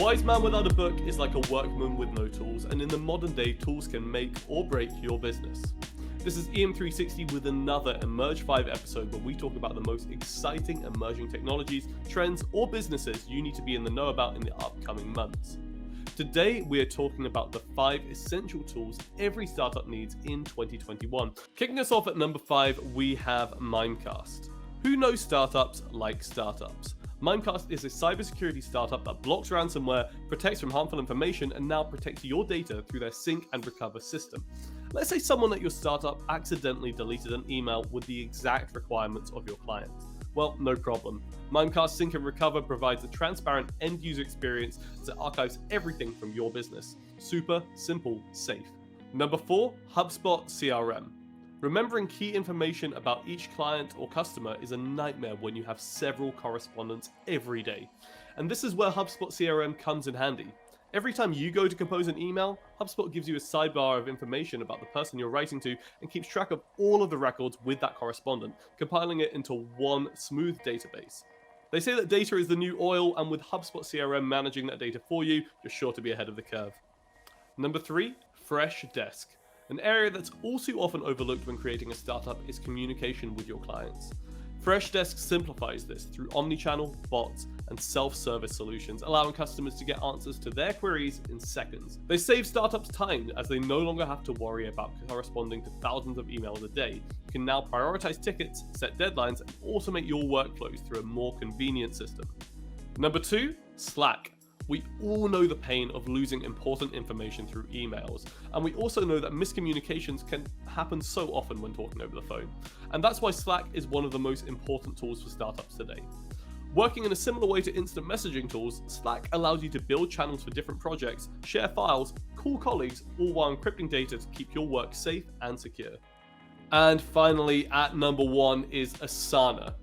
wise man without a book is like a workman with no tools, and in the modern day, tools can make or break your business. This is EM360 with another Emerge 5 episode where we talk about the most exciting emerging technologies, trends, or businesses you need to be in the know about in the upcoming months. Today, we are talking about the 5 essential tools every startup needs in 2021. Kicking us off at number 5, we have Mimecast. Who knows startups like startups? Mimecast is a cybersecurity startup that blocks ransomware, protects from harmful information, and now protects your data through their sync and recover system. Let's say someone at your startup accidentally deleted an email with the exact requirements of your client. Well, no problem. Mimecast Sync and Recover provides a transparent end-user experience that archives everything from your business. Super, simple, safe. Number 4, HubSpot CRM. Remembering key information about each client or customer is a nightmare when you have several correspondents every day. And this is where HubSpot CRM comes in handy. Every time you go to compose an email, HubSpot gives you a sidebar of information about the person you're writing to and keeps track of all of the records with that correspondent, compiling it into one smooth database. They say that data is the new oil, and with HubSpot CRM managing that data for you, you're sure to be ahead of the curve. Number 3, Freshdesk. An area that's all too often overlooked when creating a startup is communication with your clients. Freshdesk simplifies this through omnichannel, bots, and self-service solutions, allowing customers to get answers to their queries in seconds. They save startups time as they no longer have to worry about corresponding to thousands of emails a day. You can now prioritize tickets, set deadlines, and automate your workflows through a more convenient system. Number 2, Slack. We all know the pain of losing important information through emails, and we also know that miscommunications can happen so often when talking over the phone. And that's why Slack is one of the most important tools for startups today. Working in a similar way to instant messaging tools, Slack allows you to build channels for different projects, share files, call colleagues, all while encrypting data to keep your work safe and secure. And finally, at number 1 is Asana.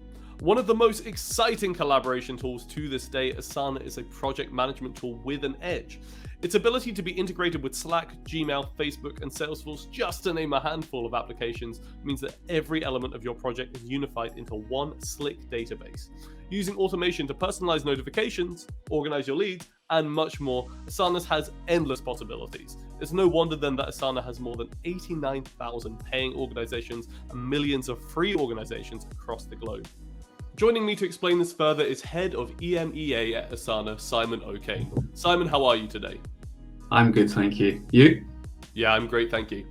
One of the most exciting collaboration tools to this day, Asana is a project management tool with an edge. Its ability to be integrated with Slack, Gmail, Facebook, and Salesforce, just to name a handful of applications, means that every element of your project is unified into one slick database. Using automation to personalize notifications, organize your leads, and much more, Asana has endless possibilities. It's no wonder then that Asana has more than 89,000 paying organizations and millions of free organizations across the globe. Joining me to explain this further is Head of EMEA at Asana, Simon O'Kane. Simon, how are you today? I'm good, thank you. You? Yeah, I'm great, thank you.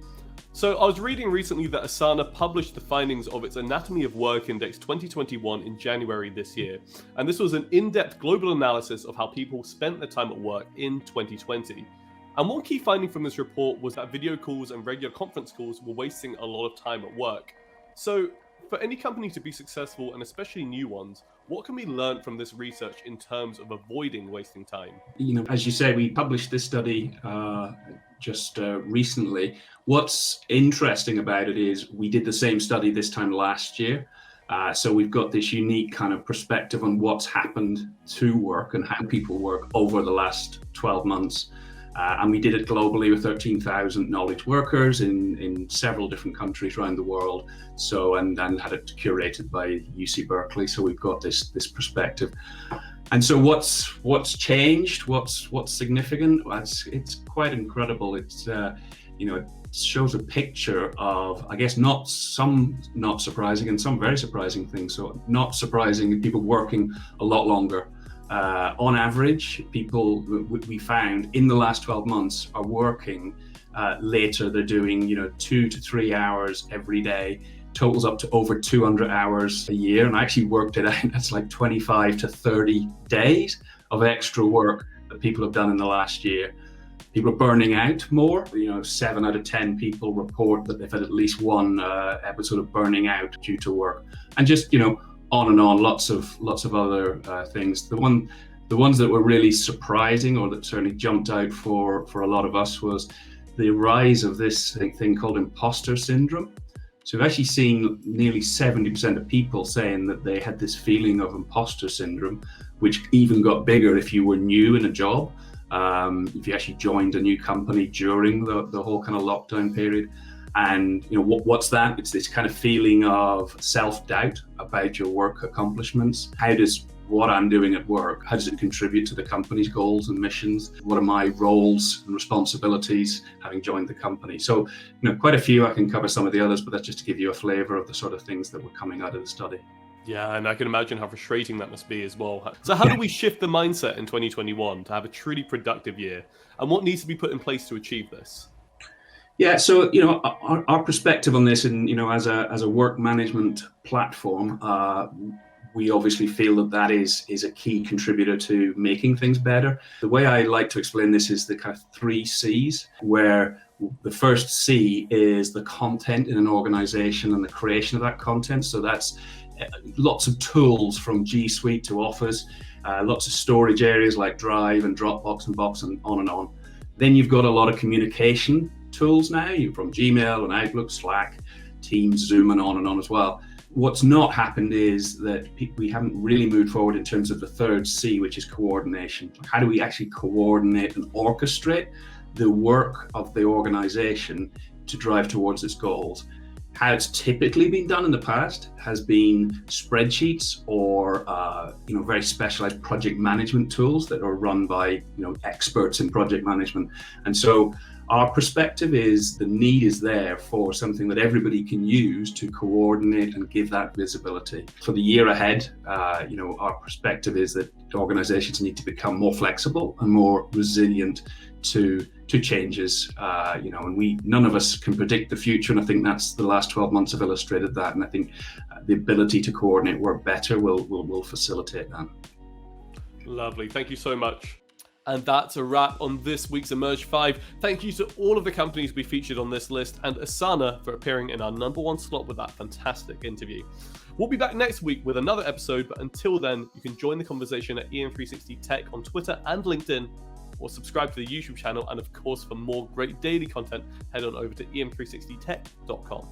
So I was reading recently that Asana published the findings of its Anatomy of Work Index 2021 in January this year. And this was an in-depth global analysis of how people spent their time at work in 2020. And one key finding from this report was that video calls and regular conference calls were wasting a lot of time at work. So for any company to be successful, and especially new ones, what can we learn from this research in terms of avoiding wasting time? As you say, we published this study just recently. What's interesting about it is we did the same study this time last year. So we've got this unique kind of perspective on what's happened to work and how people work over the last 12 months. And we did it globally with 13,000 knowledge workers in several different countries around the world. So, and had it curated by UC Berkeley. So we've got this perspective. And so what's changed? What's significant? It's quite incredible. It's it shows a picture of, I guess, not surprising and some very surprising things. So not surprising, people working a lot longer. On average, people we found in the last 12 months are working later. They're doing 2 to 3 hours every day, totals up to over 200 hours a year. And I actually worked it out. That's like 25 to 30 days of extra work that people have done in the last year. People are burning out more. 7 out of 10 people report that they've had at least one episode of burning out due to work. And just on and on, lots of other things. The ones that were really surprising, or that certainly jumped out for a lot of us, was the rise of this thing called imposter syndrome. So we've actually seen nearly 70% of people saying that they had this feeling of imposter syndrome, which even got bigger if you were new in a job, if you actually joined a new company during the whole kind of lockdown period. And what's that? It's this kind of feeling of self-doubt about your work accomplishments. How does what I'm doing at work, how does it contribute to the company's goals and missions? What are my roles and responsibilities having joined the company? So, quite a few. I can cover some of the others, but that's just to give you a flavor of the sort of things that were coming out of the study. Yeah, and I can imagine how frustrating that must be as well. So how do we shift the mindset in 2021 to have a truly productive year? And what needs to be put in place to achieve this? Yeah, so our perspective on this, and as a work management platform, we obviously feel that is a key contributor to making things better. The way I like to explain this is the kind of 3 C's, where the first C is the content in an organization and the creation of that content. So that's lots of tools from G Suite to Office, lots of storage areas like Drive and Dropbox and Box and on and on. Then you've got a lot of communication tools now, from Gmail and Outlook, Slack, Teams, Zoom, and on as well. What's not happened is that we haven't really moved forward in terms of the third C, which is coordination. How do we actually coordinate and orchestrate the work of the organization to drive towards its goals? How it's typically been done in the past has been spreadsheets or very specialized project management tools that are run by experts in project management. And so our perspective is the need is there for something that everybody can use to coordinate and give that visibility. For the year ahead, our perspective is that organizations need to become more flexible and more resilient to changes, and none of us can predict the future, and I think that's the last 12 months have illustrated that, and I think the ability to coordinate work better will facilitate that. Lovely, thank you so much. And that's a wrap on this week's Emerge 5. Thank you to all of the companies we featured on this list, and Asana for appearing in our #1 slot with that fantastic interview. We'll be back next week with another episode, but until then, you can join the conversation at EM360 Tech on Twitter and LinkedIn, or subscribe to the YouTube channel, and of course, for more great daily content, head on over to em360tech.com.